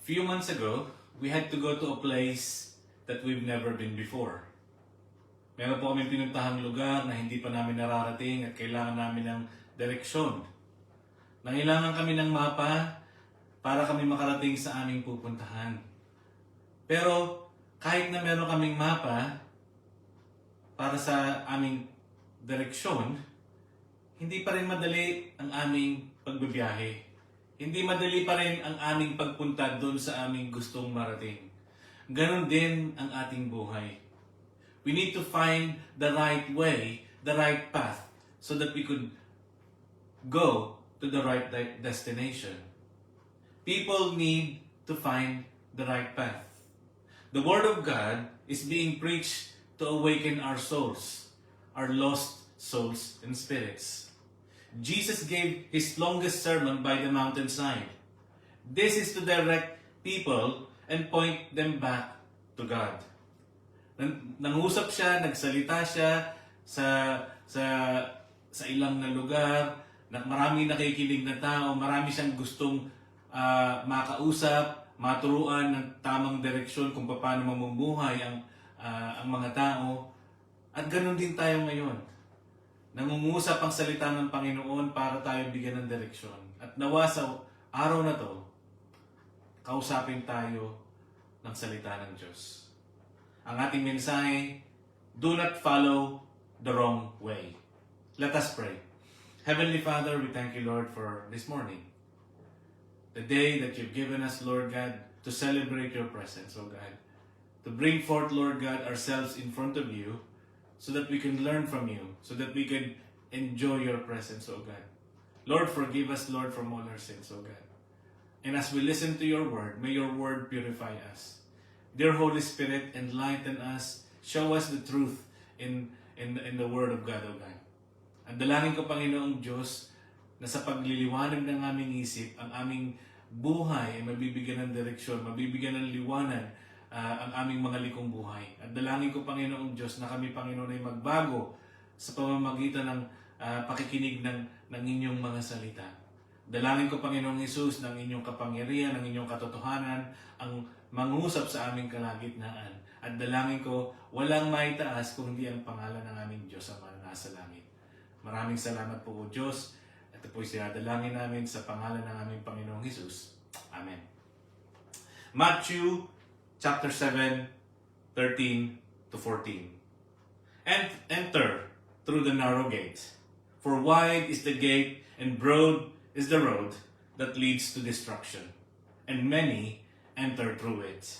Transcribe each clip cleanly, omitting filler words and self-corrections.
Few months ago, we had to go to a place that we've never been before. Meron po kami pinuntahang lugar na hindi pa namin nararating at kailangan namin ng direksyon. Nangailangan kami ng mapa para kami makarating sa aming pupuntahan. Pero kahit na meron kaming mapa para sa aming direksyon, hindi pa rin madali ang aming pagbibiyahe. Hindi madali pa rin ang aming pagpunta doon sa aming gustong marating. Ganon din ang ating buhay. We need to find the right way, the right path, so that we could go to the right destination. People need to find the right path. The Word of God is being preached to awaken our souls, our lost souls and spirits. Jesus gave His longest sermon by the mountainside. This is to direct people and point them back to God. Nangusap siya, nagsalita siya sa ilang na lugar, marami nakikinig na tao, marami siyang gustong makausap, maturuan ng tamang direksyon kung paano mamumuhay ang mga tao. At ganoon din tayo ngayon. Nangungusap ang salita ng Panginoon para tayo bigyan ng direksyon. At nawa sa araw na to, kausapin tayo ng salita ng Diyos. Ang ating mensahe, do not follow the wrong way. Let us pray. Heavenly Father, we thank you, Lord, for this morning. The day that you've given us, Lord God, to celebrate your presence, oh God. To bring forth, Lord God, ourselves in front of you so that we can learn from you, so that we can enjoy your presence, oh God. Lord, forgive us, Lord, from all our sins, oh God. And as we listen to your word, may your word purify us. Dear Holy Spirit, enlighten us, show us the truth in the word of God, oh God. Ang dalangin ko, Panginoong Diyos, na sa pagliliwanag ng aming isip, ang aming buhay ay mabibigyan ng direksyon, mabibigyan ng liwanag ang aming mga likong buhay. At dalangin ko, Panginoong Diyos, na kami, Panginoon, ay magbago sa pamamagitan ng pakikinig ng inyong mga salita. Dalangin ko, Panginoong Hesus, ng inyong kapangyarihan, ng inyong katotohanan, ang mangusap sa aming kalagitnaan. At dalangin ko, walang maitaas kung hindi ang pangalan ng aming Diyos ang nasa langit. Maraming salamat po, O Diyos. Ito po'y sinadalangin namin sa pangalan ng aming Panginoong Hesus. Amen. Matthew chapter 7, 13 to 14. And enter through the narrow gate. For wide is the gate and broad is the road that leads to destruction, and many enter through it.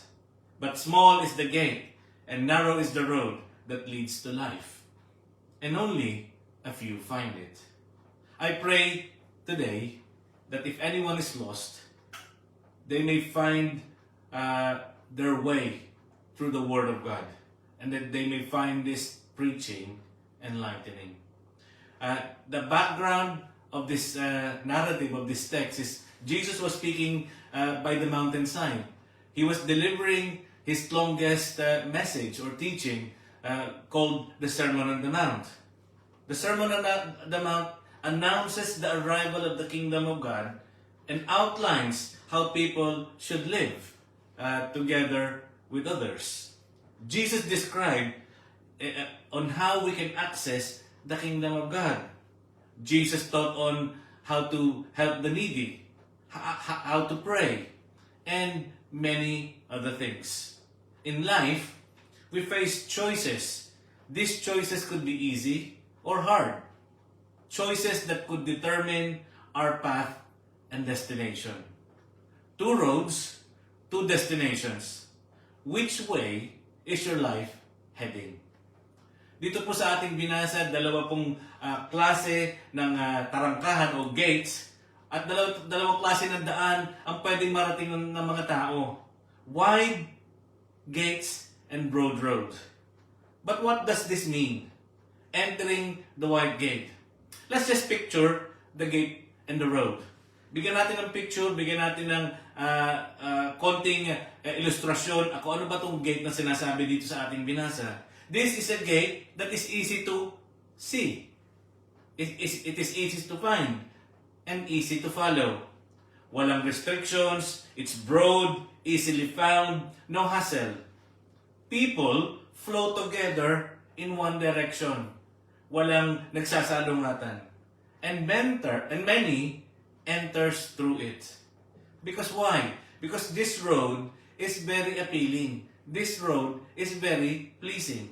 But small is the gate and narrow is the road that leads to life, and only a few find it. I pray today that if anyone is lost, they may find their way through the Word of God, and that they may find this preaching enlightening. The background of this narrative of this text is Jesus was speaking by the mountainside. He was delivering his longest message or teaching called the Sermon on the Mount. The Sermon on the Mount announces the arrival of the kingdom of God and outlines how people should live together with others. Jesus described on how we can access the kingdom of God. Jesus taught on how to help the needy, how to pray, and many other things. In life, we face choices. These choices could be easy or hard. Choices that could determine our path and destination. Two roads, two destinations. Which way is your life heading? Dito po sa ating binasa, dalawa pong klase ng tarangkahan o gates at dalawang klase ng daan ang pwedeng marating ng mga tao. Wide gates and broad roads. But what does this mean? Entering the wide gate. Let's just picture the gate and the road. Bigyan natin ng picture, bigyan natin ng konting ilustrasyon. Ako, ano ba itong gate na sinasabi dito sa ating binasa? This is a gate that is easy to see. It is easy to find and easy to follow. walang restrictions, it's broad, easily found, no hassle. People flow together in one direction. Walang nagsasalungatan. And many enters through it. Because why? Because this road is very appealing. This road is very pleasing.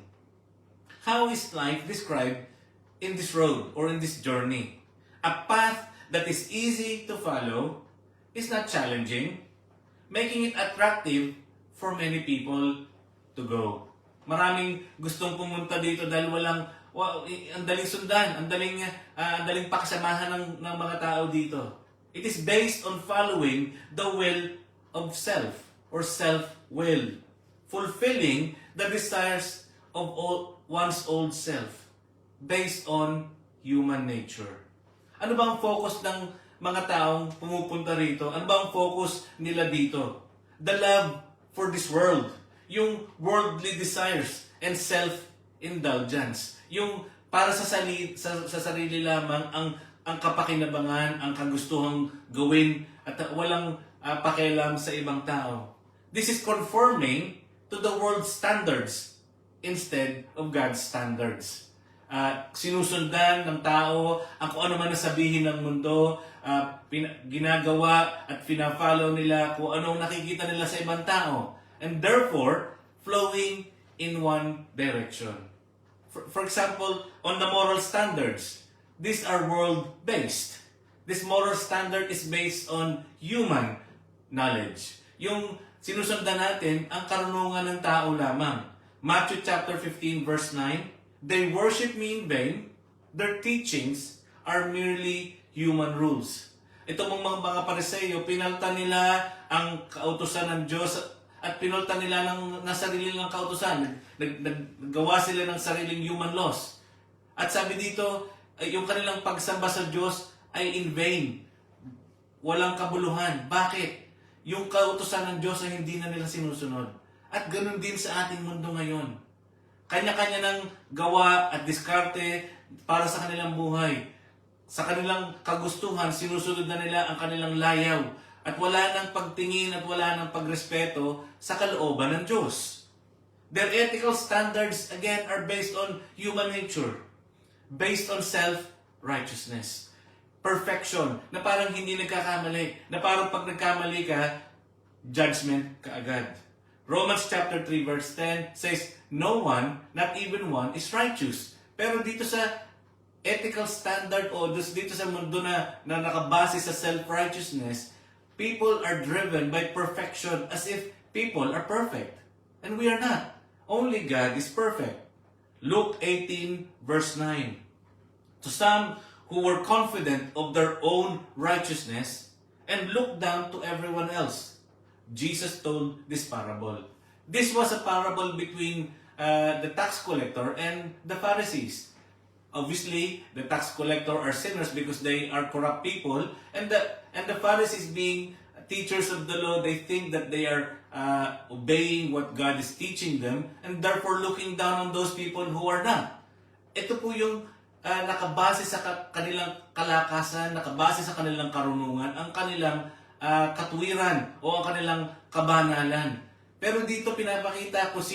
How is life described in this road or in this journey? A path that is easy to follow, is not challenging, making it attractive for many people to go. Maraming gustong pumunta dito dahil ang daling sundan, ang daling pakisamahan ng mga tao dito. It is based on following the will of self or self-will, fulfilling the desires of one's old self based on human nature. Ano ba ang focus ng mga taong pumupunta rito? Ano ba ang focus nila dito? The love for this world. Yung worldly desires and self-indulgence. Yung para sa sarili lamang ang kapakinabangan, ang kagustuhang gawin at walang pakialam sa ibang tao. This is conforming to the world's standards instead of God's standards. Sinusundan ng tao ang kung ano man nasabihin ng mundo, ginagawa at pina-follow nila kung anong nakikita nila sa ibang tao. And therefore, flowing in one direction. For example, on the moral standards, these are world-based. This moral standard is based on human knowledge. Yung sinusundan natin, ang karunungan ng tao lamang. Matthew chapter 15 verse 9, they worship me in vain, their teachings are merely human rules. Ito mga Pariseo, pinaltan nila ang kautusan ng Diyos at pinaltan nila ng sarili ng kautusan. Naggawa sila ng sariling human laws. At sabi dito, yung kanilang pagsamba sa Diyos ay in vain. Walang kabuluhan. Bakit? Yung kautusan ng Diyos ay hindi na nila sinusunod. At ganun din sa ating mundo ngayon. Kanya-kanya ng gawa at diskarte para sa kanilang buhay. Sa kanilang kagustuhan, sinusunod na nila ang kanilang layaw. At wala nang pagtingin at wala nang pagrespeto sa kalooban ng Diyos. Their ethical standards, again, are based on human nature. Based on self-righteousness. Perfection, na parang hindi nagkakamali. Na parang pag nagkamali ka, judgment kaagad. Romans chapter 3 verse 10 says, no one, not even one, is righteous. Pero dito sa ethical standard o dito sa mundo na nakabase sa self-righteousness, people are driven by perfection as if people are perfect. And we are not. Only God is perfect. Luke 18 verse 9. To some who were confident of their own righteousness and looked down to everyone else, Jesus told this parable. This was a parable between the tax collector and the Pharisees. Obviously, the tax collector are sinners because they are corrupt people, and the Pharisees, being teachers of the law, they think that they are obeying what God is teaching them, and therefore looking down on those people who are not. Ito po yung nakabase sa kanilang kalakasan, nakabase sa kanilang karunungan, ang kanilang katuwiran o ang kanilang kabanalan. Pero dito pinapakita kung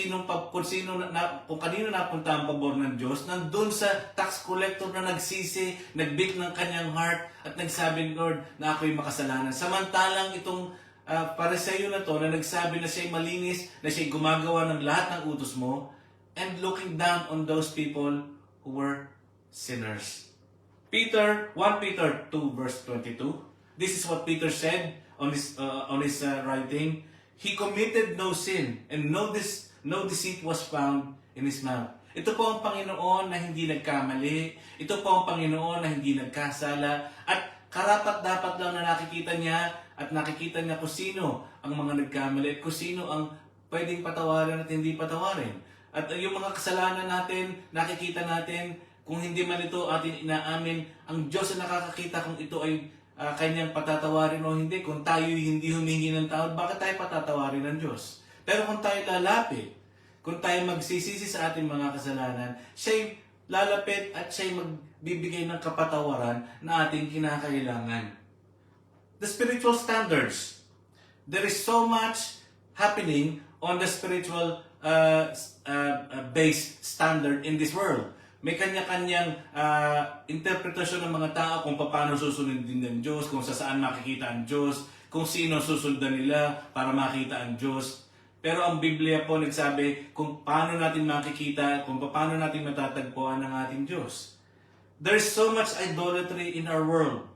kanino napunta ang pabor ng Diyos, nandun sa tax collector na nagsisi, nagbik ng kanyang heart at nagsabi, Lord, na ako'y makasalanan. Samantalang itong Pariseo na to na nagsabi na siya'y malinis, na siya'y gumagawa ng lahat ng utos mo, and looking down on those people who were sinners. 1 Peter 2 verse 22. This is what Peter said on his writing. He committed no sin, and no deceit was found in his mouth. Ito po ang Panginoon na hindi nagkamali. Ito po ang Panginoon na hindi nagkasala. At karapat-dapat lang na nakikita niya kung sino ang mga nagkamali at kung sino ang pwedeng patawarin at hindi patawarin. At yung mga kasalanan natin, nakikita natin, kung hindi man ito atin inaamin, ang Diyos ang nakakakita kung ito ay kanyang patatawarin o hindi. Kung tayo hindi humingi ng tawad, bakit tayo patatawarin ng Diyos? Pero kung tayo lalapit, kung tayo magsisisi sa ating mga kasalanan, siya'y lalapit at siya'y magbibigay ng kapatawaran na ating kinakailangan. the spiritual standards. There is so much happening on the spiritual based standard in this world. May kanya-kanyang interpretasyon ng mga tao kung paano susundin ng Diyos, kung saan makikita ang Diyos, kung sino susundan nila para makita ang Diyos. Pero ang Biblia po nagsabi kung paano natin makikita, kung paano natin matatagpuan ang ating Diyos. There's so much idolatry in our world.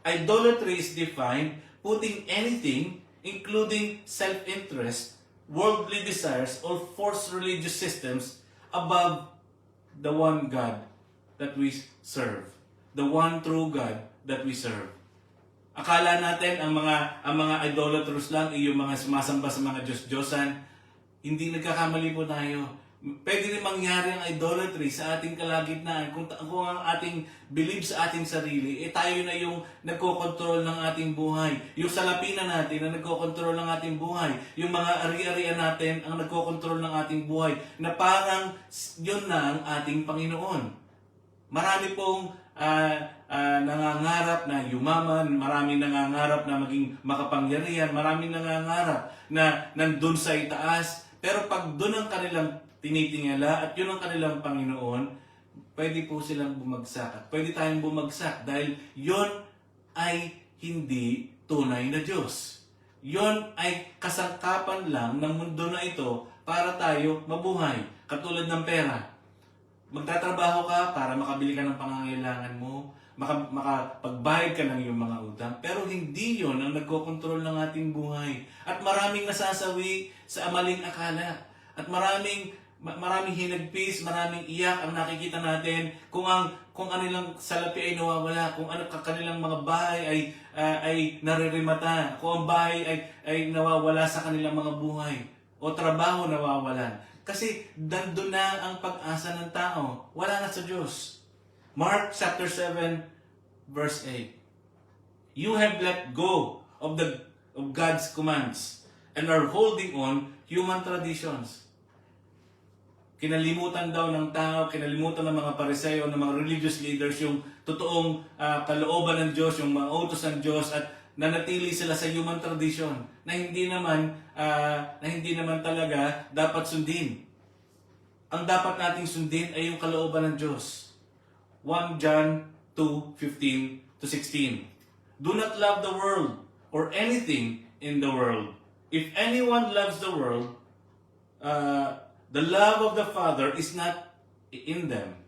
Idolatry is defined putting anything, including self-interest, worldly desires, or forced religious systems above the one God that we serve. The one true God that we serve. Akala natin ang mga idolaters lang ay yung mga sumasamba sa mga Diyos-Diyosan. Hindi nagkakamali po tayo. Pwede rin mangyari ang idolatry sa ating kalagitnaan. Kung ang ating believe sa ating sarili, tayo na yung nagkokontrol ng ating buhay. Yung salapinan natin na nagkokontrol ng ating buhay. Yung mga ari-arian natin ang nagkokontrol ng ating buhay. Na parang yun na ang ating Panginoon. Marami pong nangangarap na yumaman, maraming nangangarap na maging makapangyarihan, maraming nangangarap na nandun sa itaas. Pero pag doon ang kanilang tinitingala at yun ang kanilang Panginoon, pwede po silang bumagsak at pwede tayong bumagsak dahil yun ay hindi tunay na Diyos. Yun ay kasangkapan lang ng mundo na ito para tayo mabuhay, katulad ng pera. Magtatrabaho ka para makabili ka ng pangangailangan mo, makapagbayad ka ng iyong mga utang, pero hindi yon ang nagkokontrol ng ating buhay. At maraming nasasawi sa maling akala. At maraming hinagpis, maraming iyak ang nakikita natin kung kanilang salapi ay nawawala, kung kanilang mga bahay ay naririmata, kung ang bahay ay nawawala sa kanilang mga buhay o trabaho nawawalan. Kasi nandun na ang pag-asa ng tao. Wala na sa Diyos. Mark chapter 7 verse 8. You have let go of God's commands and are holding on human traditions. Kinalimutan daw ng tao, kinalimutan ng mga Pariseo, ng mga religious leaders yung totoong kalooban ng Diyos, yung mga utos ng Diyos, at nanatili sila sa human tradition na hindi naman talaga dapat sundin. Ang dapat nating sundin ay yung kalooban ng Diyos. 1 John 2:15-16. Do not love the world or anything in the world. If anyone loves the world, the love of the Father is not in them.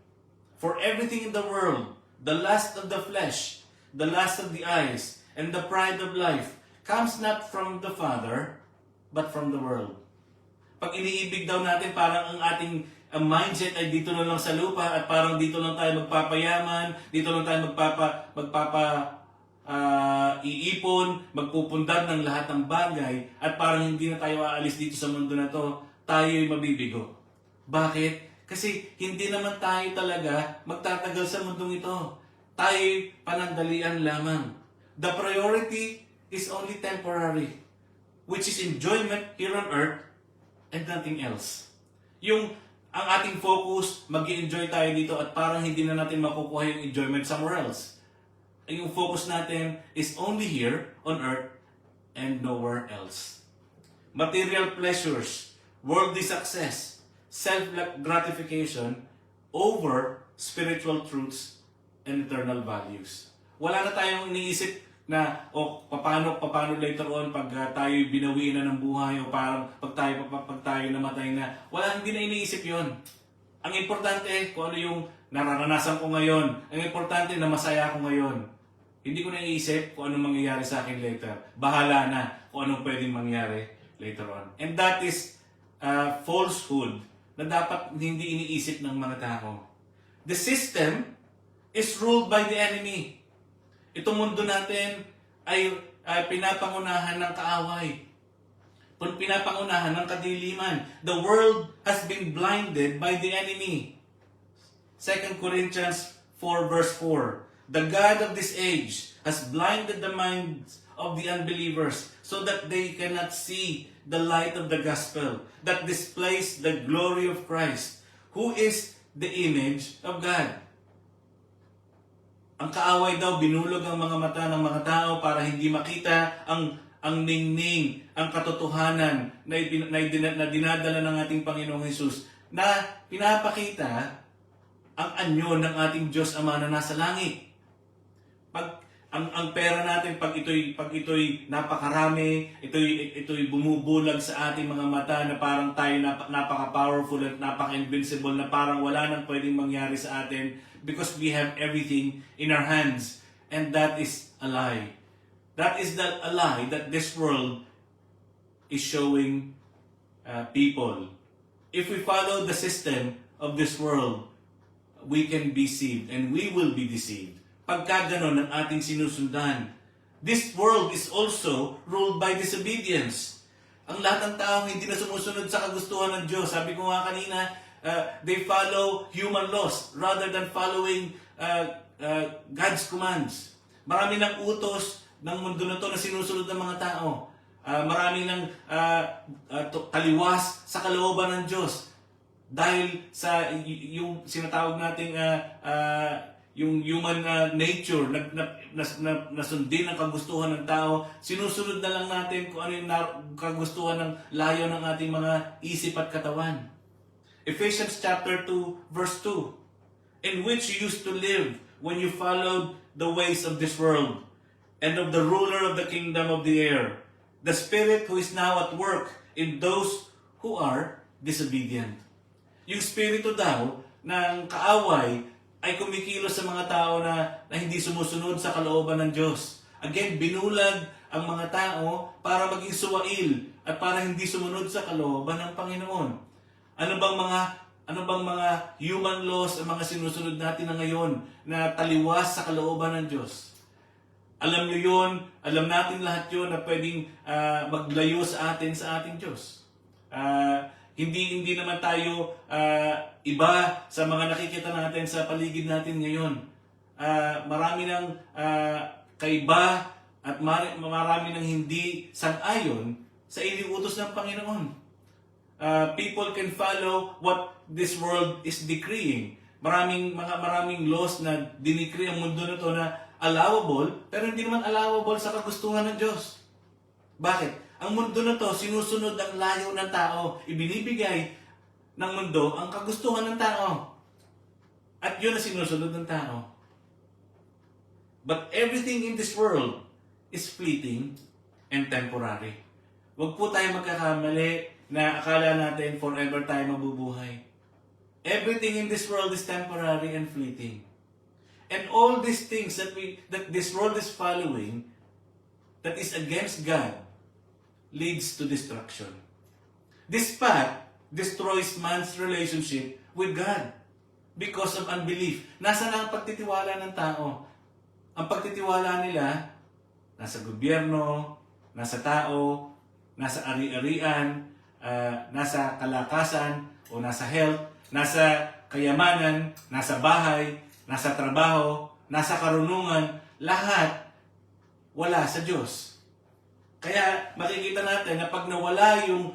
For everything in the world, the lust of the flesh, the lust of the eyes, and the pride of life, comes not from the Father, but from the world. Pag iniibig daw natin, parang ang ating mindset ay dito na lang sa lupa at parang dito lang tayo magpapayaman, dito lang tayo iipon, magpupundar ng lahat ng bagay, at parang hindi na tayo aalis dito sa mundo na to, tayo'y mabibigo. Bakit? Kasi hindi naman tayo talaga magtatagal sa mundong ito. Tayo'y panandalian lamang. The priority is only temporary, which is enjoyment here on earth and nothing else. Ang ating focus, mag-i-enjoy tayo dito at parang hindi na natin makukuha yung enjoyment somewhere else. Yung focus natin is only here on earth and nowhere else. Material pleasures, worldly success, self-gratification over spiritual truths and eternal values. Wala na tayong iniisip na paano later on pag tayo binawiin na ng buhay o parang pag tayo namatay na. Hindi na iniisip yon. Ang importante kung ano yung nararanasan ko ngayon. Ang importante na masaya ako ngayon. Hindi ko na iniisip kung anong mangyayari sa akin later. Bahala na kung anong pwedeng mangyari later on. And that is falsehood na dapat hindi iniisip ng mga tao. The system is ruled by the enemy. Itong mundo natin ay pinapangunahan ng kaaway. Pinapangunahan ng kadiliman. The world has been blinded by the enemy. 2 Corinthians 4 verse 4. The God of this age has blinded the minds of the unbelievers so that they cannot see the light of the gospel that displays the glory of Christ, who is the image of God. Ang kaaway daw, binulog ang mga mata ng mga tao para hindi makita ang ningning, ang katotohanan na dinadala ng ating Panginoong Hesus, na pinapakita ang anyo ng ating Diyos Ama na nasa langit. Pag ang pera natin, pag ito'y napakarami, ito'y bumubulag sa ating mga mata na parang tayo napaka-powerful at napaka-invincible, na parang wala nang pwedeng mangyari sa atin because we have everything in our hands. And that is a lie. That is a lie that this world is showing people. If we follow the system of this world, we can be deceived and we will be deceived. Pagka ganon ang ating sinusundan. This world is also ruled by disobedience. Ang lahat ng taong hindi na sumusunod sa kagustuhan ng Diyos, sabi ko nga kanina, they follow human laws rather than following God's commands. Marami ng utos ng mundo na to na sinusunod ng mga tao. Marami ng taliwas sa kalooban ng Diyos. Dahil sa yung sinatawag nating yung human nature, nasundin ang kagustuhan ng tao, sinusunod na lang natin kung ano yung kagustuhan ng layo ng ating mga isip at katawan. Ephesians chapter 2, verse 2, in which you used to live when you followed the ways of this world, and of the ruler of the kingdom of the air, the spirit who is now at work in those who are disobedient. Yung spirito daw ng kaaway ay kumikilos sa mga tao na hindi sumusunod sa kalooban ng Diyos. Again, binulag ang mga tao para maging suwail at para hindi sumunod sa kalooban ng Panginoon. Ano bang mga human laws ang mga sinusunod natin na ngayon na taliwas sa kalooban ng Diyos? Alam niyo yun, alam natin lahat yun na pwedeng maglayo sa ating Diyos. Hindi naman tayo iba sa mga nakikita natin sa paligid natin ngayon. Marami ng kaiba at marami ng hindi sang-ayon sa iniutos ng Panginoon. People can follow what this world is decreeing. Maraming laws na dinikri ang mundo na to na allowable, pero hindi naman allowable sa kagustuhan ng Diyos. Bakit? Ang mundo na to, sinusunod ang layo ng tao. Ibinibigay ng mundo ang kagustuhan ng tao. At yun ang sinusunod ng tao. But everything in this world is fleeting and temporary. Huwag po tayo magkakamali na akala natin forever tayo mabubuhay. Everything in this world is temporary and fleeting. And all these things that this world is following, that is against God, leads to destruction. This path destroys man's relationship with God because of unbelief. Nasaan ang pagtitiwala ng tao? Ang pagtitiwala nila nasa gobyerno, nasa tao, nasa ari-arian, nasa kalakasan o nasa health, nasa kayamanan, nasa bahay, nasa trabaho, nasa karunungan, lahat wala sa Diyos. Kaya makikita natin na pag nawala yung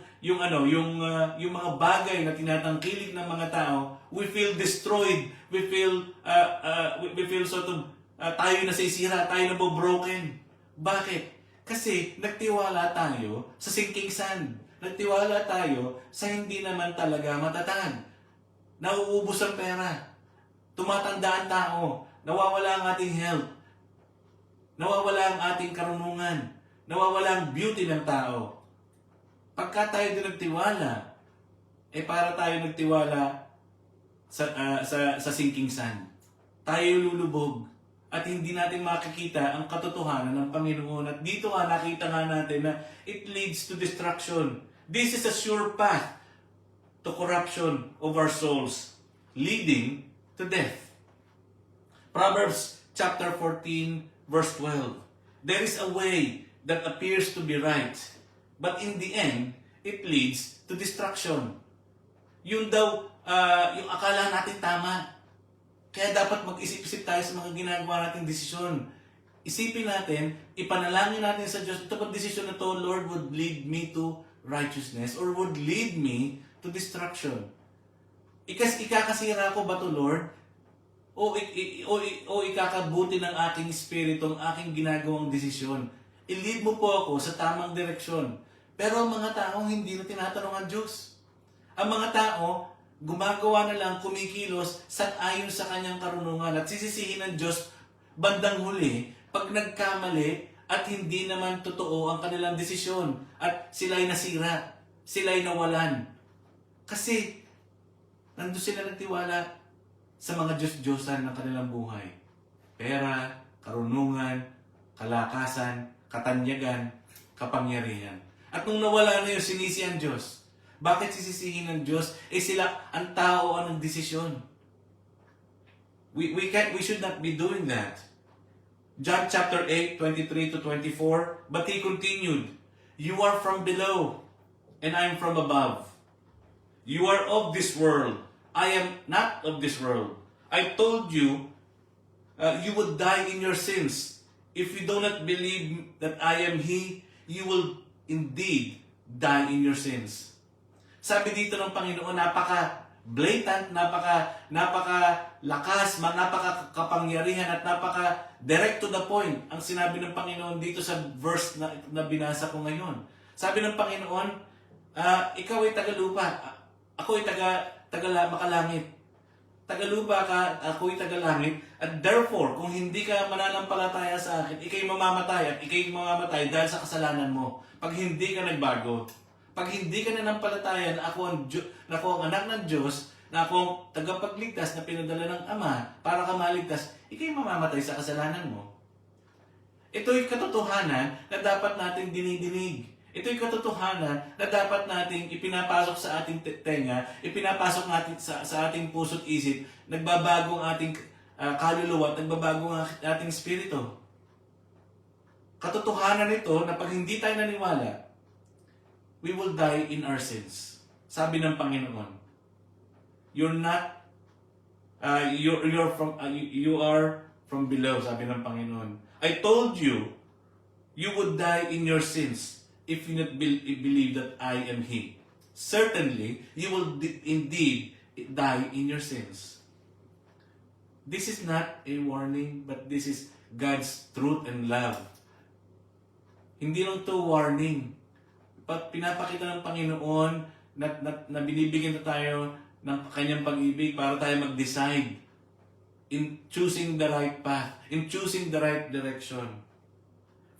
mga bagay na tinatangkilik ng mga tao, we feel destroyed, we feel sort of tayo na sisira, tayo na broken. Bakit? Kasi nagtiwala tayo sa sinking sand. Nagtiwala tayo sa hindi naman talaga matatag. Nauubos ang pera. Tumatanda ang tao. Nawawala ang ating health. Nawawala ang ating karunungan. Nawawala ang beauty ng tao. Pagka tayo din nagtiwala, para tayo nagtiwala sa sinking sand. Tayo lulubog at hindi natin makikita ang katotohanan ng Panginoon. At dito nakita nga natin na it leads to destruction. This is a sure path to corruption of our souls, leading to death. Proverbs chapter 14, verse 12. There is a way that appears to be right, but in the end, it leads to destruction. Yun daw, yung akala natin tama. Kaya dapat mag-isip-isip tayo sa mga ginagawa nating desisyon. Isipin natin, ipanalangin natin sa Diyos, ito pag desisyon na to, Lord, would lead me to righteousness or would lead me to destruction. Ikakasira ko ba to, Lord? o ikakabuti ng aking espiritu ang aking ginagawang desisyon. I-lead mo po ako sa tamang direksyon. Pero ang mga tao hindi na tinatanong ang Diyos. Ang mga tao, gumagawa na lang, kumikilos ayon sa kanyang karunungan at sisisihin ng Diyos bandang huli pag nagkamali at hindi naman totoo ang kanilang desisyon at sila'y nasira, sila'y nawalan. Kasi nandun sila nagtiwala sa mga Diyos-Diyosan ng kanilang buhay. Pera, karunungan, kalakasan, katanyagan, kapangyarihan. At nung nawala na yung sinisi ang Diyos, bakit sisisihin ng Diyos? Sila, ang tao ang nagdesisyon. We should not be doing that. John chapter 8, 23 to 24, but he continued, "You are from below, and I am from above. You are of this world. I am not of this world. I told you, you would die in your sins. If you do not believe that I am He, you will indeed die in your sins." Sabi dito ng Panginoon, napaka-blatant, napaka-lakas, napaka-kapangyarihan at napaka-direct to the point ang sinabi ng Panginoon dito sa verse na binasa ko ngayon. Sabi ng Panginoon, ikaw ay taga-lupa, ako ay makalangit. Taga-lupa ka, ako ay taga-langit, at therefore, kung hindi ka mananampalataya sa akin, ikay mamamatay at ikay mamamatay dahil sa kasalanan mo. Pag hindi ka nagbago, pag hindi ka nanampalataya na ako ang anak ng Diyos, na ako ang tagapagligtas na pinadala ng Ama para ka maligtas, ikay mamamatay sa kasalanan mo. Ito'y katotohanan na dapat natin dinidinig. Ito'y katotohanan na dapat nating ipinapasok sa ating tenga, ipinapasok natin sa ating puso't isip, nagbabago ang ating kaluluwa at nagbabago ang ating espiritu. Katotohanan nito na pag hindi tayo naniwala, we will die in our sins. Sabi ng Panginoon, you are from below, sabi ng Panginoon. I told you, you would die in your sins if you not believe that I am He. Certainly, you will indeed die in your sins. This is not a warning, but this is God's truth and love. Hindi lang to warning. Pinapakita ng Panginoon na binibigyan na tayo ng kanyang pag-ibig para tayo mag-decide in choosing the right path, in choosing the right direction.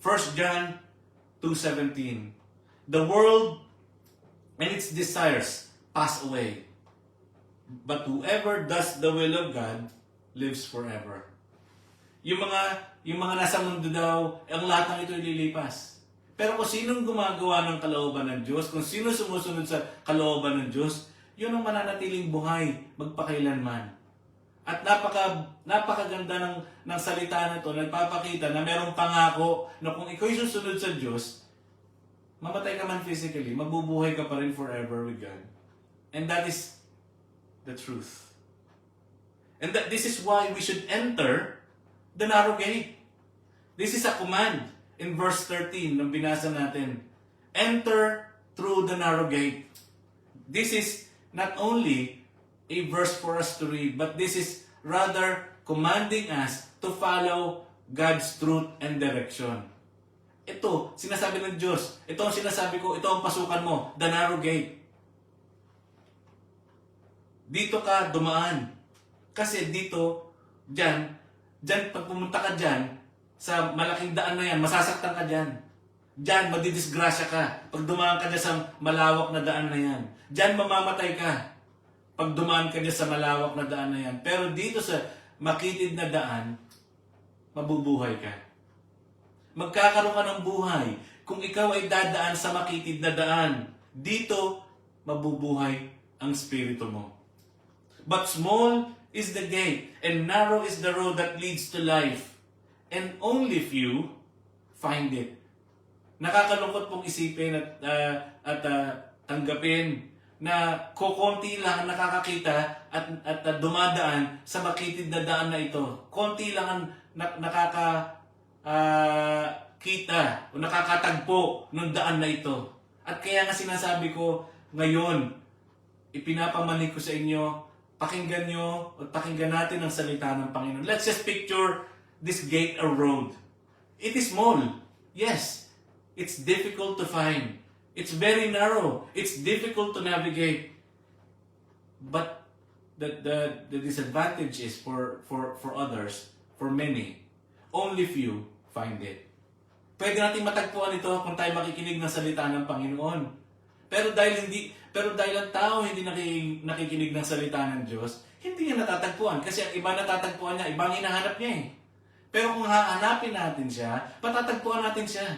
1 John 2:17. The world and its desires pass away, but whoever does the will of God lives forever. Yung mga nasa mundo daw, ang lahat ng ito lilipas. Pero kung sinong gumagawa ng kalooban ng Diyos, kung sino sumusunod sa kalooban ng Diyos, yun ang mananatiling buhay magpakailanman. At napakaganda ng salita na ito, nagpapakita na merong pangako na kung ikaw'y susunod sa Diyos, mamatay ka man physically, mabubuhay ka pa rin forever with God. And that is the truth. And this is why we should enter the narrow gate. This is a command. In verse 13, nung binasa natin, enter through the narrow gate. This is not only a verse for us to read, but this is rather commanding us to follow God's truth and direction. Ito, sinasabi ng Diyos. Ito ang sinasabi ko, ito ang pasukan mo, the narrow gate. Dito ka dumaan. Kasi dito, dyan, pag pumunta ka dyan, sa malaking daan na yan, masasaktan ka dyan. Dyan, madidisgrasya ka. Pag dumaan ka dyan sa malawak na daan na yan. Dyan, mamamatay ka. Pag dumaan ka dyan sa malawak na daan na yan. Pero dito sa makitid na daan, mabubuhay ka. Magkakaroon ka ng buhay. Kung ikaw ay dadaan sa makitid na daan, dito, mabubuhay ang spirito mo. But small is the gate, and narrow is the road that leads to life. And only few find it. Nakakalungkot pong isipin at tanggapin na kukunti lang ang nakakakita at dumadaan sa makitid na daan na ito. Konti lang ang nakakakita o nakakatagpo ng daan na ito. At kaya nga sinasabi ko ngayon, ipinapamanig ko sa inyo, pakinggan nyo at pakinggan natin ang salita ng Panginoon. Let's just picture this gate or road. It is small. Yes. It's difficult to find. It's very narrow. It's difficult to navigate. But the disadvantage is for others, for many, only few find it. Pwede natin matagpuan ito kung tayo makikinig ng salita ng Panginoon. Pero dahil ang tao hindi nakikinig ng salita ng Diyos, hindi niya natatagpuan. Kasi ang iba natatagpuan niya, ibang hinahanap niya eh. Pero kung hahanapin natin siya, patatagpuan natin siya.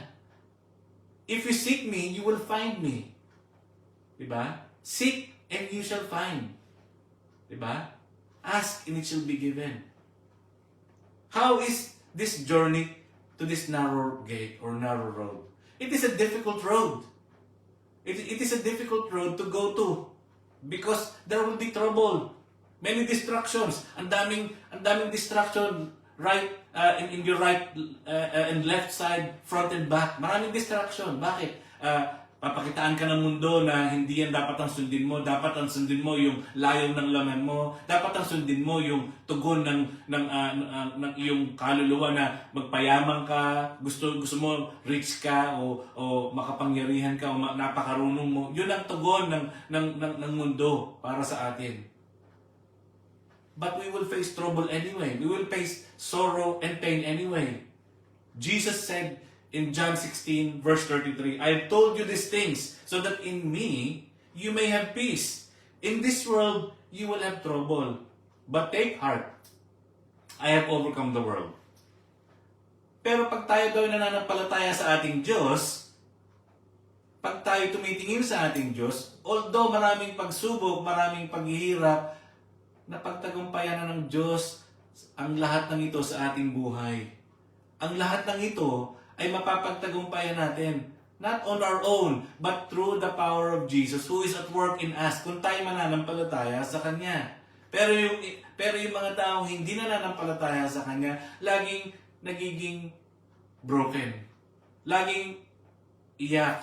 If you seek me, you will find me. Diba? Seek and you shall find. Diba? Ask and it shall be given. How is this journey to this narrow gate or narrow road? It is a difficult road. It is a difficult road to go to because there will be trouble. Many distractions. Ang daming distraction right in your right and left side, front and back. Maraming distraction. Bakit? Papakitaan ka ng mundo na hindi yan dapat ang sundin mo. Dapat ang sundin mo yung layaw ng laman mo. Dapat ang sundin mo yung tugon ng iyong kaluluwa na magpayaman ka, gusto mo rich ka o makapangyarihan ka o napakarunong mo. Yun ang tugon ng mundo para sa atin. But we will face trouble anyway. We will face sorrow and pain anyway. Jesus said in John 16, verse 33, I have told you these things so that in me you may have peace. In this world you will have trouble. But take heart, I have overcome the world. Pero pag tayo daw nananampalataya sa ating Diyos, pag tayo tumitingin sa ating Diyos, although maraming pagsubok, maraming paghihirap, napagtagumpayan na ng Diyos ang lahat ng ito sa ating buhay. Ang lahat ng ito ay mapapagtagumpayan natin. Not on our own, but through the power of Jesus who is at work in us kung tayo mananampalataya sa Kanya. Pero yung mga taong hindi nananampalataya sa Kanya, laging nagiging broken. Laging iyak.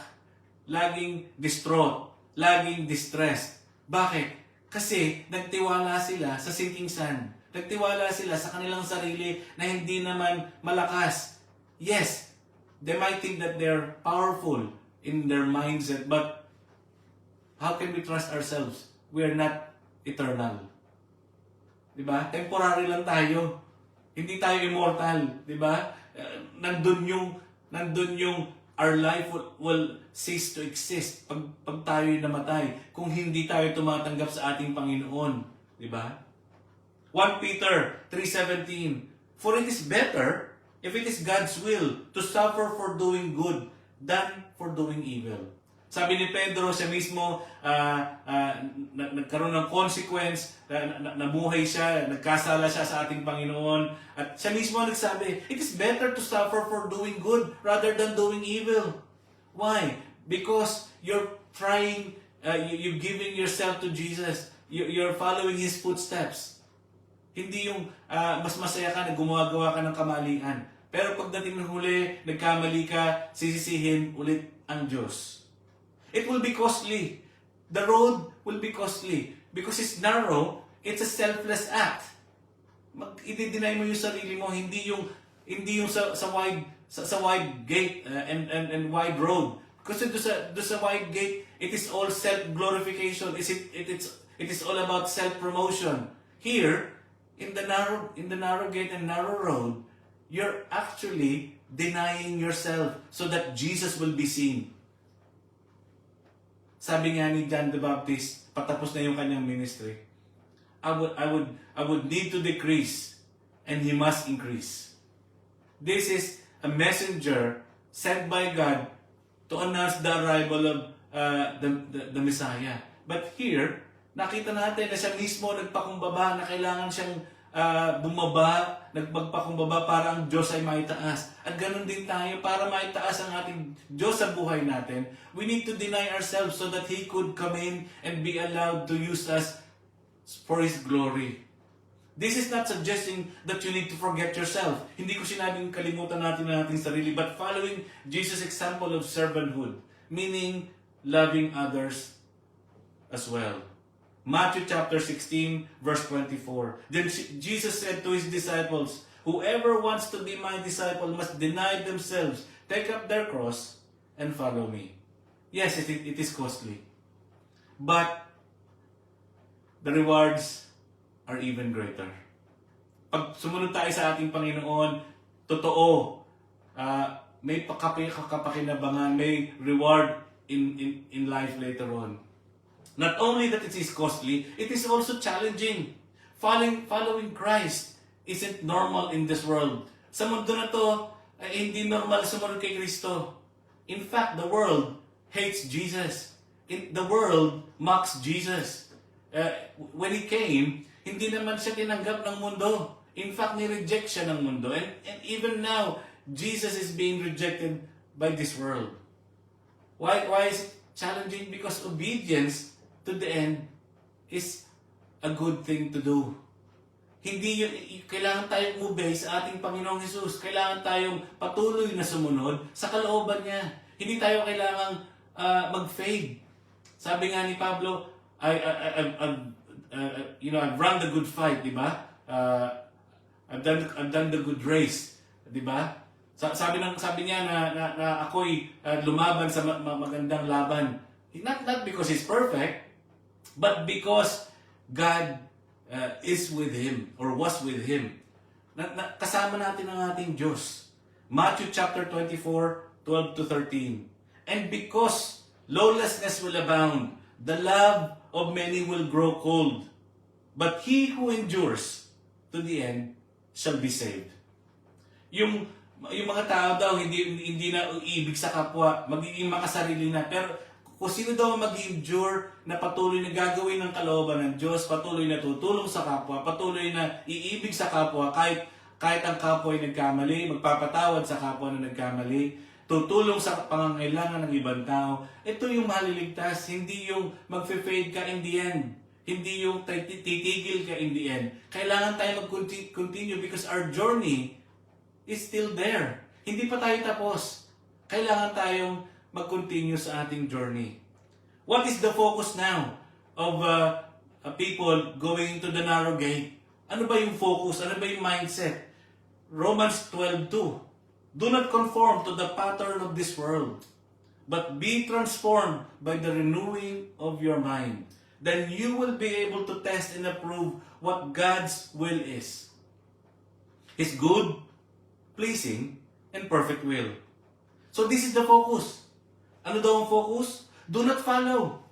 Laging distraught. Laging distressed. Bakit? Kasi nagtiwala sila sa sinking sand. Nagtiwala sila sa kanilang sarili na hindi naman malakas. Yes, they might think that they're powerful in their mindset, but how can we trust ourselves? We are not eternal. Diba? Temporary lang tayo. Hindi tayo immortal. Diba? Nandun yung our life will cease to exist pag tayo'y namatay. Kung hindi tayo tumatanggap sa ating Panginoon. Diba? 1 Peter 3:17, for it is better if it is God's will to suffer for doing good than for doing evil. Sabi ni Pedro, siya mismo nagkaroon ng consequence, nabuhay siya, nagkasala siya sa ating Panginoon. At siya mismo nagsabi, it is better to suffer for doing good rather than doing evil. Why? Because you're trying, you're giving yourself to Jesus. You're following His footsteps. Hindi yung mas masaya ka na gumagawa ka ng kamalian. Pero pagdating ng huli, nagkamali ka, sisisihin ulit ang Diyos. It will be costly. The road will be costly. Because it's narrow, it's a selfless act. I-deny mo yung sarili mo, hindi yung sa wide gate and wide road. Kasi do sa wide gate, it is all self-glorification. It is all about self-promotion. Here, in the narrow gate and narrow road, you're actually denying yourself so that Jesus will be seen. Sabi nga ni John the Baptist, patapos na yung kanyang ministry, I would need to decrease and He must increase. This is a messenger sent by God to announce the arrival of the Messiah. But here, nakita natin na siya mismo nagpakumbaba na kailangan siyang bumaba, nagpagpakumbaba para ang Diyos ay maitaas. At ganun din tayo, para maitaas ang ating Diyos sa buhay natin, we need to deny ourselves so that He could come in and be allowed to use us for His glory. This is not suggesting that you need to forget yourself. Hindi ko sinabing kalimutan natin ang ating sarili, but following Jesus' example of servanthood, meaning loving others as well. Matthew chapter 16, verse 24. Then Jesus said to his disciples, "Whoever wants to be my disciple must deny themselves, take up their cross, and follow me." Yes, it is costly. But the rewards are even greater. Pag sumunod tayo sa ating Panginoon, totoo, may kapakinabangan, may reward in life later on. Not only that it is costly, it is also challenging. Following Christ isn't normal in this world. Sa mundo na to, hindi normal sumunod kay Kristo. In fact, the world hates Jesus. The world mocks Jesus. When He came, hindi naman siya tinanggap ng mundo. In fact, ni-reject siya ng mundo. And even now, Jesus is being rejected by this world. Why is it challenging? Because obedience to the end is a good thing to do. Hindi yun, kailangan tayong umubay sa ating Panginoong Jesus. Kailangan tayong patuloy na sumunod sa kalooban niya. Hindi tayo kailangang mag-fade. Sabi nga ni Pablo, I've run the good fight, di ba? I've done the good race, di ba? Sabi niya na ako'y lumaban sa magandang laban. Not because he's perfect, but because God is with him or was with him. Kasama natin ang ating Diyos. Matthew chapter 24, 12 to 13. And because lawlessness will abound, the love of many will grow cold. But he who endures to the end shall be saved. Yung mga tao daw hindi na uibig sa kapwa, magiging makasarili na. Pero kung sino daw mag-endure na patuloy na gagawin ng kalooban ng Diyos, patuloy na tutulong sa kapwa, patuloy na iibig sa kapwa kahit ang kapwa ay nagkamali, magpapatawad sa kapwa na nagkamali, tutulong sa pangangailangan ng ibang tao, ito yung maliligtas, hindi yung mag-fade ka in the end. Hindi yung titigil ka in the end. Kailangan tayo mag-continue because our journey is still there. Hindi pa tayo tapos. Kailangan tayong mag-continue sa ating journey. What is the focus now of people going into the narrow gate? Ano ba yung focus? Ano ba yung mindset? Romans 12:2. Do not conform to the pattern of this world, but be transformed by the renewing of your mind. Then you will be able to test and approve what God's will is. His good, pleasing, and perfect will. So this is the focus. Ano daw ang focus? Do not follow.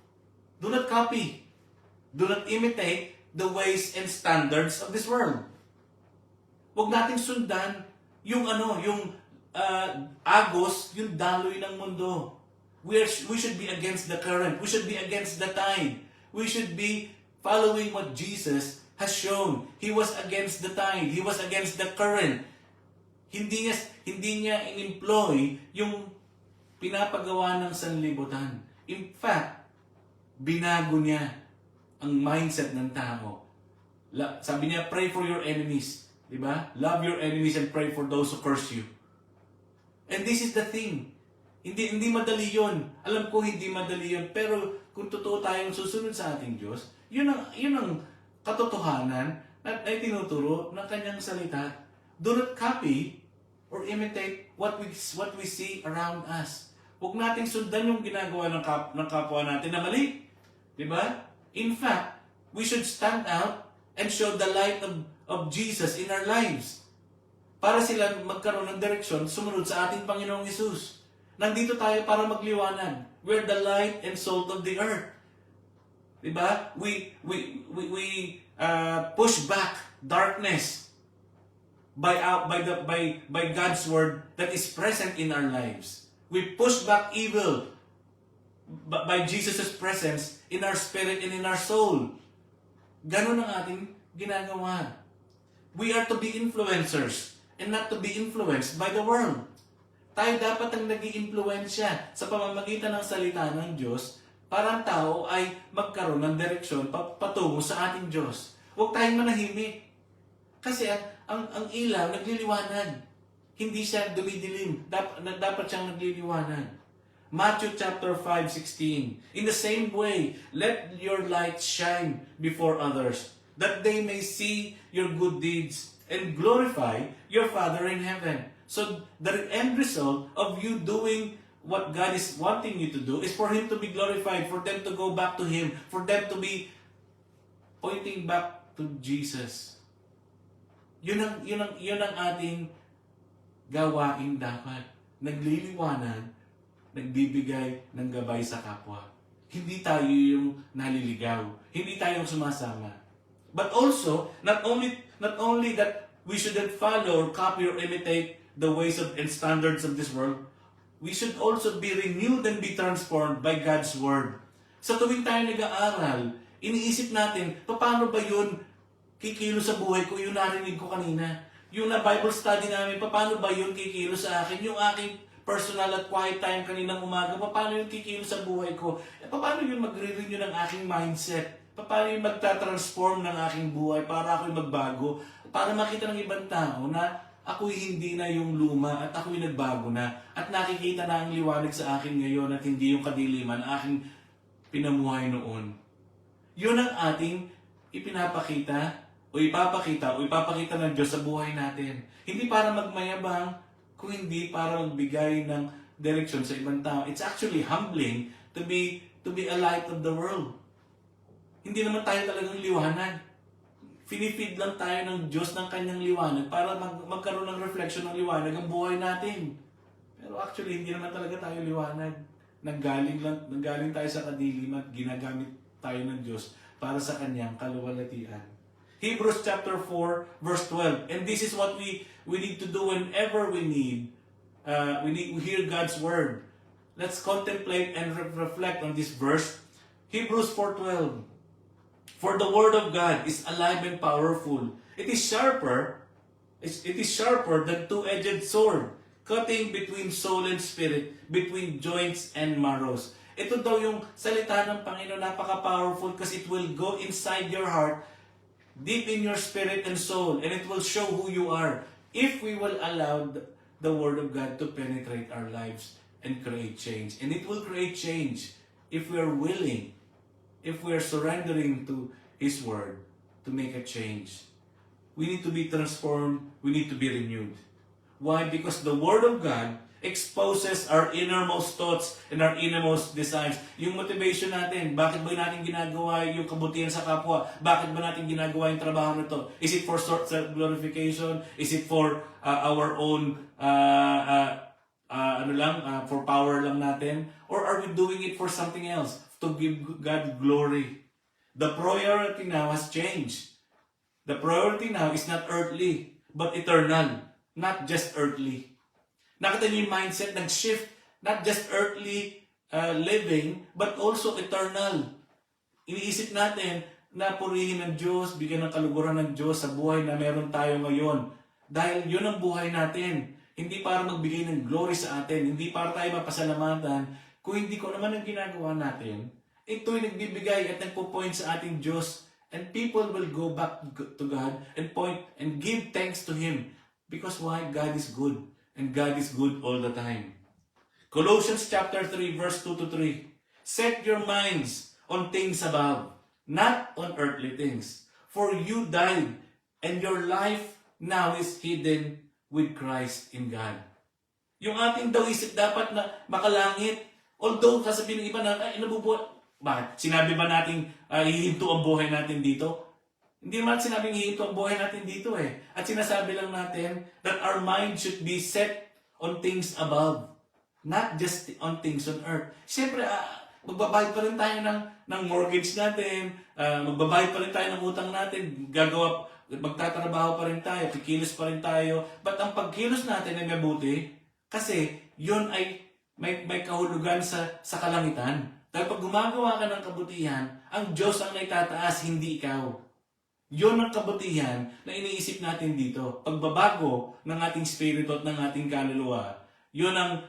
Do not copy. Do not imitate the ways and standards of this world. Huwag nating sundan yung agos, yung daloy ng mundo. We should be against the current. We should be against the tide. We should be following what Jesus has shown. He was against the tide. He was against the current. Hindi niya in-employ yung pinapagawa ng sanlibutan. In fact, binago niya ang mindset ng tao. Sabi niya, pray for your enemies. Diba? Love your enemies and pray for those who curse you. And this is the thing. Hindi madali yun. Alam ko hindi madali yun. Pero kung totoo tayong susunod sa ating Diyos, yun ang katotohanan na ay tinuturo ng kanyang salita. Do not copy or imitate what we see around us. Huwag nating sundan yung ginagawa ng kapwa natin na mali. Diba? In fact, we should stand out and show the light of Jesus in our lives. Para sila magkaroon ng direksyon, sumunod sa ating Panginoong Hesus. Nandito tayo para magliwanag. We're the light and salt of the earth. Diba? We push back darkness by God's word that is present in our lives. We push back evil by Jesus' presence in our spirit and in our soul. Ganun ang ating ginagawa. We are to be influencers and not to be influenced by the world. Tayo dapat ang nag-iimpluwensya sa pamamagitan ng salita ng Diyos para ang tao ay magkaroon ng direksyon patungo sa ating Diyos. Huwag tayong manahimik. Kasi ang ilaw nagliliwanag. Hindi siya dumidilim. Dapat siyang nagliliwanag. Matthew chapter 5:16. In the same way, let your light shine before others, that they may see your good deeds and glorify your Father in heaven. So the end result of you doing what God is wanting you to do is for Him to be glorified, for them to go back to Him, for them to be pointing back to Jesus. Yun ang ating gawain dapat. Nagliliwanag, nagbibigay ng gabay sa kapwa. Hindi tayo yung naliligaw. Hindi tayo yung sumasama. But also, not only that we shouldn't follow or copy or imitate the ways and standards of this world, we should also be renewed and be transformed by God's Word. Sa tuwing tayo nag-aaral, iniisip natin, paano ba yun kikilo sa buhay ko? Yung narinig ko kanina. Yung na Bible study namin, paano ba yun kikilo sa akin? Yung aking personal at quiet time kaninang umaga, paano yun kikilo sa buhay ko? Paano yun magre-renew ng aking mindset? Paano yung magta-transform ng aking buhay para ako'y magbago? Para makita ng ibang tao na ako'y hindi na yung luma at ako'y nagbago na. At nakikita na ang liwanag sa akin ngayon at hindi yung kadiliman na aking pinamuhay noon. Yun ang ating ipinapakita o ipapakita ng Diyos sa buhay natin. Hindi para magmayabang, kung hindi para magbigay ng direksyon sa ibang tao. It's actually humbling to be a light of the world. Hindi naman tayo talagang liwanag. Finifeed lang tayo ng Diyos ng kanyang liwanag para magkaroon ng reflection ng liwanag ang buhay natin. Pero actually, hindi naman talaga tayo liwanag. Nanggaling tayo sa kadiliman at ginagamit tayo ng Diyos para sa kanyang kaluwalhatian. Hebrews chapter 4, verse 12. And this is what we need to do whenever we hear God's word. Let's contemplate and reflect on this verse. Hebrews 4:12. For the word of God is alive and powerful. It is sharper than two-edged sword, cutting between soul and spirit, between joints and marrows. Ito daw yung salita ng Panginoon, napaka-powerful kasi it will go inside your heart, deep in your spirit and soul, and it will show who you are if we will allow the Word of God to penetrate our lives and create change. And it will create change if we are willing, if we are surrendering to His Word to make a change. We need to be transformed, we need to be renewed. Why? Because the Word of God exposes our innermost thoughts and our innermost desires. Yung motivation natin, bakit ba natin ginagawa yung kabutihan sa kapwa? Bakit ba natin ginagawa yung trabaho na to? Is it for self-glorification? Is it for our own, for power lang natin? Or are we doing it for something else? To give God glory. The priority now has changed. The priority now is not earthly, but eternal. Not just earthly. Nakita niyo yung mindset, nag-shift, not just earthly living, but also eternal. Iniisip natin na purihin ng Diyos, bigyan ng kaluguran ng Diyos sa buhay na meron tayo ngayon. Dahil yun ang buhay natin. Hindi para magbigay ng glory sa atin, hindi para tayo mapasalamatan. Kung hindi ko naman ang ginagawa natin, ito'y nagbibigay at nagpo-point sa ating Diyos. And people will go back to God and point and give thanks to Him. Because why? God is good. And God is good all the time. Colossians chapter 3, verse 2-3. Set your minds on things above, not on earthly things. For you died, and your life now is hidden with Christ in God. Yung ating daw isip dapat na makalangit. Although, sasabihin ng iba na, nabubuhat. Bakit? Sinabi ba natin hihinto ang buhay natin dito? Hindi naman sinabing hihinto ang buhay natin dito eh. At sinasabi lang natin that our mind should be set on things above. Not just on things on earth. Siyempre, magbabayad pa rin tayo ng mortgage natin. Magbabayad pa rin tayo ng utang natin. Magtatrabaho pa rin tayo. Kikilos pa rin tayo. But ang pagkilos natin ay mabuti kasi yun ay may kahulugan sa kalangitan. Dahil pag gumagawa ka ng kabutihan, ang Diyos ang naitataas, hindi ikaw. Yun ang kabutihan na iniisip natin dito. Pagbabago ng ating spirito at ng ating kaluluwa, yun ang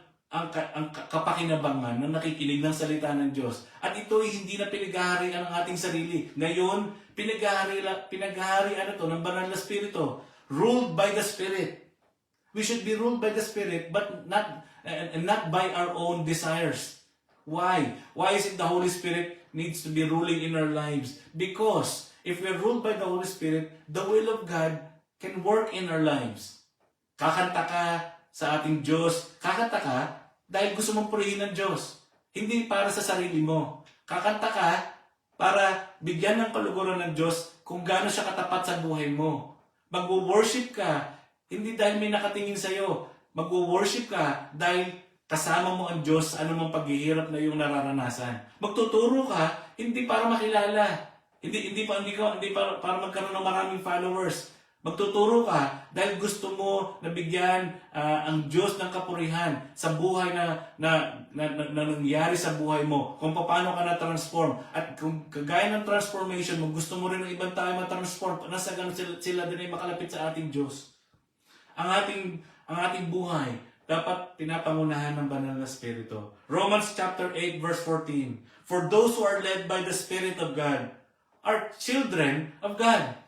kapakinabangan na nakikinig ng salita ng Diyos. At ito'y hindi na pinaghaharian ng ating sarili. Ngayon, pinaghaharian ito ng banal na spirito. Ruled by the Spirit. We should be ruled by the Spirit, but not and not by our own desires. Why? Why is it the Holy Spirit needs to be ruling in our lives? Because if we're ruled by the Holy Spirit, the will of God can work in our lives. Kakanta ka sa ating Diyos. Kakanta ka dahil gusto mong purihin ng Diyos. Hindi para sa sarili mo. Kakanta ka para bigyan ng kaluguran ng Diyos kung gaano siya katapat sa buhay mo. Mag-worship ka, hindi dahil may nakatingin sa'yo. Mag-worship ka dahil kasama mo ang Diyos sa anumang paghihirap na iyong nararanasan. Magtuturo ka, hindi para makilala. Hindi para magkaroon ng maraming followers. Magtuturo ka dahil gusto mo na bigyan ang Diyos ng kapurihan sa buhay na nangyari sa buhay mo. Kung paano ka na-transform. At kung kagaya ng transformation mo, gusto mo rin ng ibang tayo ma-transform. Nasa ganun sila din ay makalapit sa ating Diyos. Ang ating buhay dapat pinapangunahan ng banal na Espiritu. Romans chapter 8 verse 14. For those who are led by the Spirit of God are children of God.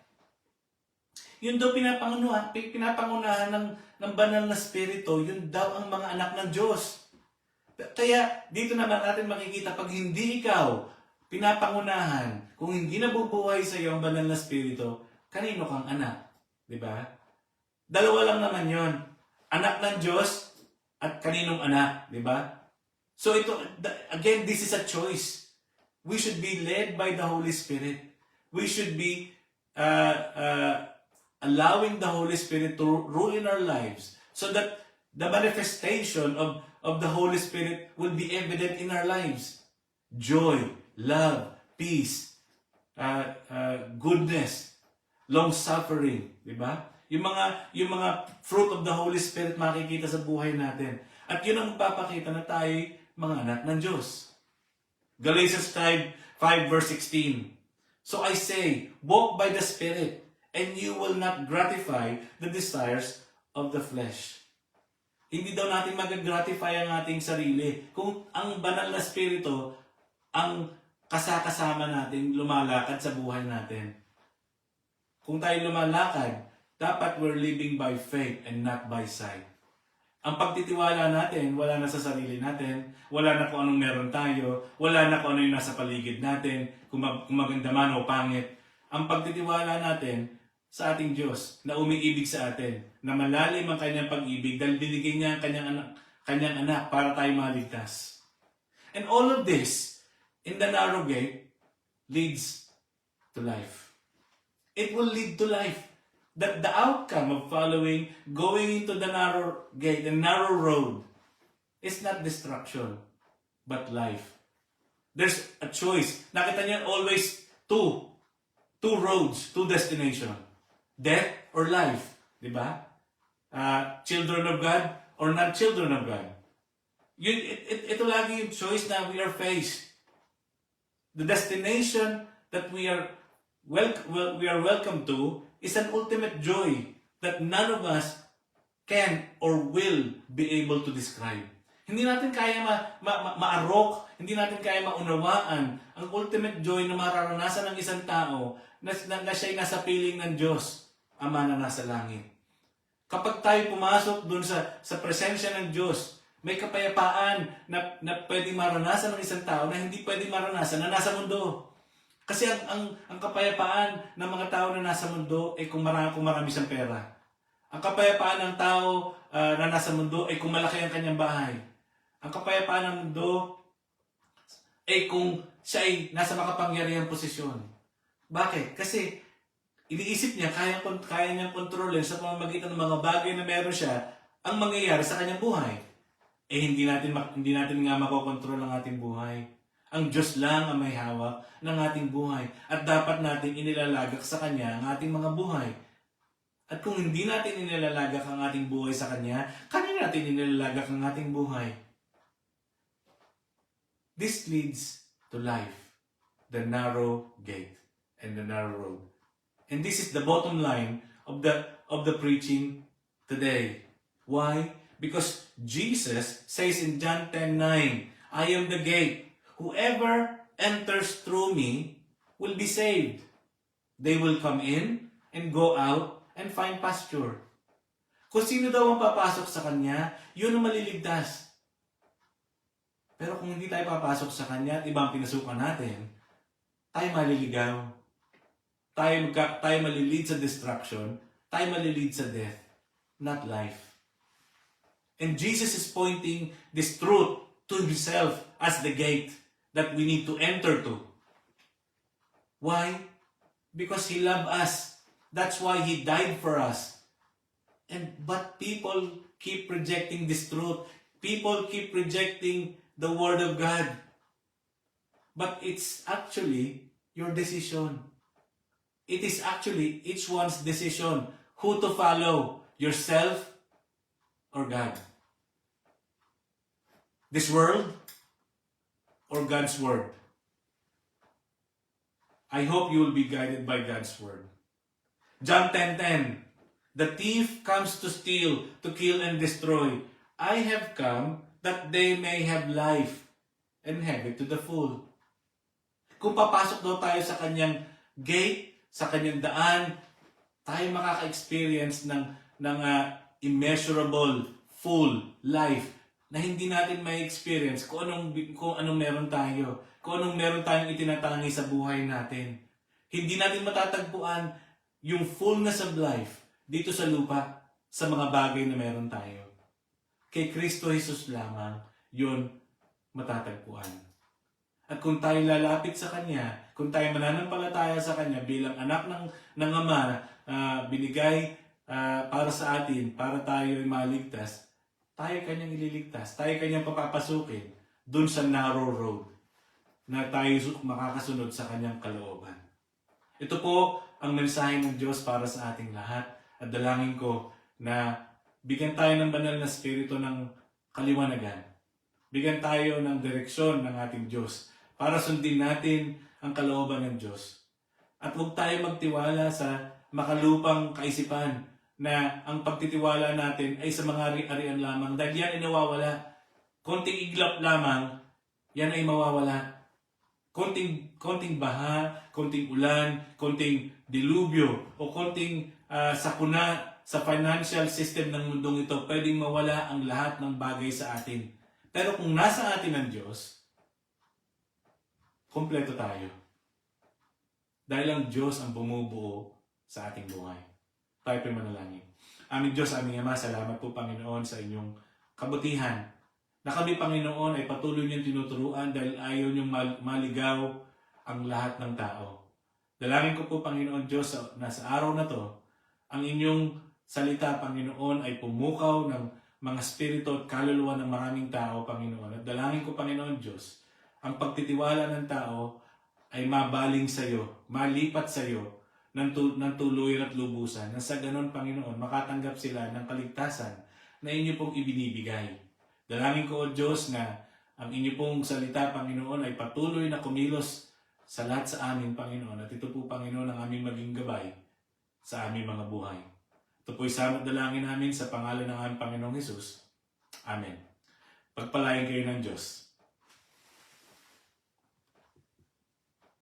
Yun daw pinapangunahan ng banal na Espiritu, yun daw ang mga anak ng Diyos. Kaya dito naman natin makikita, pag hindi ikaw pinapangunahan, kung hindi nabubuhay sa iyo ang banal na Espiritu, kanino kang anak? Diba? Dalawa lang naman yon, anak ng Diyos at kaninong anak, di ba? So again, this is a choice. We should be led by the Holy Spirit. We should be allowing the Holy Spirit to rule in our lives so that the manifestation of the Holy Spirit will be evident in our lives. Joy, love, peace, goodness, long-suffering, di ba? Yung mga fruit of the Holy Spirit makikita sa buhay natin. At yun ang magpapakita na tayo mga anak ng Diyos. Galatians 5 verse 16. So I say, walk by the Spirit, and you will not gratify the desires of the flesh. Hindi daw natin mag-gratify ang ating sarili kung ang banal na Espiritu ang kasama natin lumalakad sa buhay natin. Kung tayo lumalakad, dapat we're living by faith and not by sight. Ang pagtitiwala natin, wala na sa sarili natin, wala na kung anong meron tayo, wala na kung ano yung nasa paligid natin, kung maganda man o pangit. Ang pagtitiwala natin sa ating Diyos na umiibig sa atin, na malalim ang kanyang pag-ibig dahil binigay niya ang kanyang anak para tayo maligtas. And all of this, in the narrow gate, leads to life. It will lead to life. That the outcome of going into the narrow gate, the narrow road, is not destruction, but life. There's a choice. Nakita niyo always two roads, two destination. Death or life. Diba? Children of God or not children of God. Ito lagi yung choice na we are faced. The destination that we are welcome to is an ultimate joy that none of us can or will be able to describe. Hindi natin kaya ma-arok, hindi natin kaya maunawaan ang ultimate joy na mararanasan ng isang tao na siya'y nasa piling ng Diyos, Ama na nasa langit. Kapag tayo pumasok dun sa presensya ng Diyos, may kapayapaan na pwedeng maranasan ng isang tao na hindi pwedeng maranasan na nasa mundo. Kasi ang kapayapaan ng mga tao na nasa mundo ay kung marami siyang pera. Ang kapayapaan ng tao na nasa mundo ay kung malaki ang kanyang bahay. Ang kapayapaan ng mundo ay kung siya ay nasa makapangyarihang posisyon. Bakit? Kasi iniisip niya, kaya niyang kontrolin sa pamamagitan ng mga bagay na meron siya ang mangyayari sa kanyang buhay. Hindi natin nga makokontrol ang ating buhay. Ang Diyos lang ang may hawak ng ating buhay at dapat natin inilalagak sa Kanya ang ating mga buhay. At kung hindi natin inilalagak ang ating buhay sa Kanya, kanina natin inilalagak ang ating buhay. This leads to life, the narrow gate and the narrow road. And this is the bottom line of the preaching today. Why? Because Jesus says in John 10:9, I am the gate. Whoever enters through me will be saved. They will come in and go out and find pasture. Kung sino daw ang papasok sa Kanya, yun ang maliligtas. Pero kung hindi tayo papasok sa Kanya at ibang pinasukan natin, tayo maliligaw. Tayo malilid sa destruction. Tayo malilid sa death, not life. And Jesus is pointing this truth to Himself as the gate that we need to enter to. Why? Because He loved us. That's why He died for us. But people keep rejecting this truth. People keep rejecting the Word of God. But it's actually your decision. It is actually each one's decision who to follow, yourself or God. This world or God's Word. I hope you will be guided by God's Word. John 10:10. The thief comes to steal, to kill, and destroy. I have come that they may have life and have it to the full. Kung papasok daw tayo sa Kanyang gate, sa Kanyang daan, tayo makaka-experience ng immeasurable, full life na hindi natin may experience kung anong meron tayo, kung anong meron tayong itinatangi sa buhay natin. Hindi natin matatagpuan yung fullness of life dito sa lupa, sa mga bagay na meron tayo. Kay Kristo Jesus lamang, yun matatagpuan. At kung tayo lalapit sa Kanya, kung tayo mananampalataya sa Kanya bilang anak ng Ama, binigay para sa atin, para tayo ay maligtas, tayo Kanyang ililigtas, tayo Kanyang papapasukin dun sa narrow road na tayo makakasunod sa Kanyang kalooban. Ito po ang mensahe ng Diyos para sa ating lahat. At dalangin ko na bigyan tayo ng banal na spirito ng kaliwanagan. Bigyan tayo ng direksyon ng ating Diyos para sundin natin ang kalooban ng Diyos. At huwag tayo magtiwala sa makalupang kaisipan na ang pagtitiwala natin ay sa mga ari-arian lamang dahil yan ay nawawala. Konting iglap lamang, yan ay mawawala. Konting baha, konting ulan, konting dilubyo, o konting sakuna sa financial system ng mundong ito, pwedeng mawala ang lahat ng bagay sa atin. Pero kung nasa atin ang Diyos, kompleto tayo. Dahil ang Diyos ang bumubuo sa ating buhay. Tayo po'y manalangin. Aming Diyos, aming Ama, salamat po Panginoon sa inyong kabutihan. Na kami Panginoon ay patuloy niyong tinuturuan dahil ayaw niyong maligaw ang lahat ng tao. Dalangin ko po Panginoon Diyos na sa araw na to, ang inyong salita, Panginoon, ay pumukaw ng mga spirito at kaluluwa ng maraming tao, Panginoon. At dalangin ko, Panginoon Diyos, ang pagtitiwala ng tao ay mabaling sa iyo, malipat sa iyo ng tuluyan at lubusan. Na sa ganon, Panginoon, makatanggap sila ng kaligtasan na inyo pong ibinibigay. Dalangin ko, O Diyos, na ang inyo pong salita, Panginoon, ay patuloy na kumilos sa lahat sa amin, Panginoon. At ito po, Panginoon, ang aming maging gabay sa aming mga buhay. Ito po'y samot dalangin namin sa pangalan ng aming Panginoong Hesus. Amen. Pagpalain kayo ng Diyos.